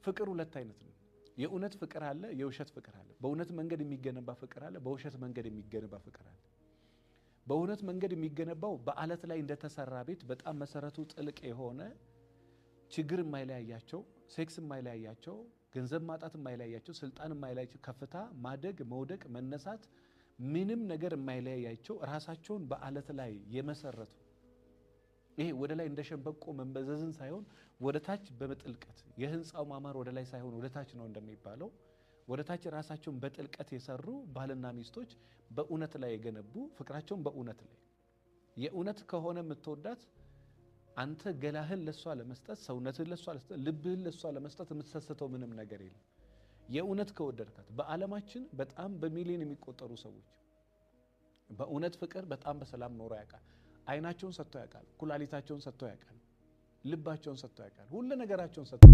ፍቅር ሁለት አይነት ነው የእውነት ፍቅር አለ የውሸት ፍቅር አለ በእውነት መንገድ የሚገነባ ፍቅር አለ በውሸት መንገድ የሚገነባ ፍቅር አለ በእውነት መንገድ የሚገነባው በአለት ላይ እንደተሰራ ቤት በጣም መሰረቱ ጥልቅ የሆነ ችግር የማይለያያቸው ሴክስ የማይለያያቸው ገንዘብ ማጣት የማይለያያቸው ስልጣን የማይለያያቸው ከፍታ ማደግ መውደቅ መነሳት ምንም ነገር የማይለያያቸው ራሳቸውን በአለት ላይ የመሰረቱ ይሄ ወደ ላይ እንደሸንበቆ መንበዘዝን ሳይሆን ወደ ታች በጥልቀት የህንጻው ማማር ወደ ላይ ሳይሆን ወደ ታች ነው እንደሚባለው ወደ ታች ራሳቸውን በጥልቀት የሰሩ ባልና ሚስቶች በእውነት ላይ የገነቡ ፍቅራቸውን በእውነት ላይ የእውነት ከሆነ የምትወዳት አንተ ገላህን ለሷ ለመስጠት ሰውነትህን ለሷ ለመስጠት ልብህን ለሷ ለመስጠት የምትሰሰተው ምንም ነገር የለም የእውነት ከወደድካት በአለማችን በጣም በሚሊዮን የሚቆጠሩ ሰዎች በእውነት ፍቅር በጣም በሰላም ኖሮ ያውቃል አይናቸውን ሰጥተው ያውቃል ኩላሊታቸውን ሰጥተው ያውቃል ልባቸውን ሰጥተው ያውቃል ሁሉ ነገራቸውን ሰጥተው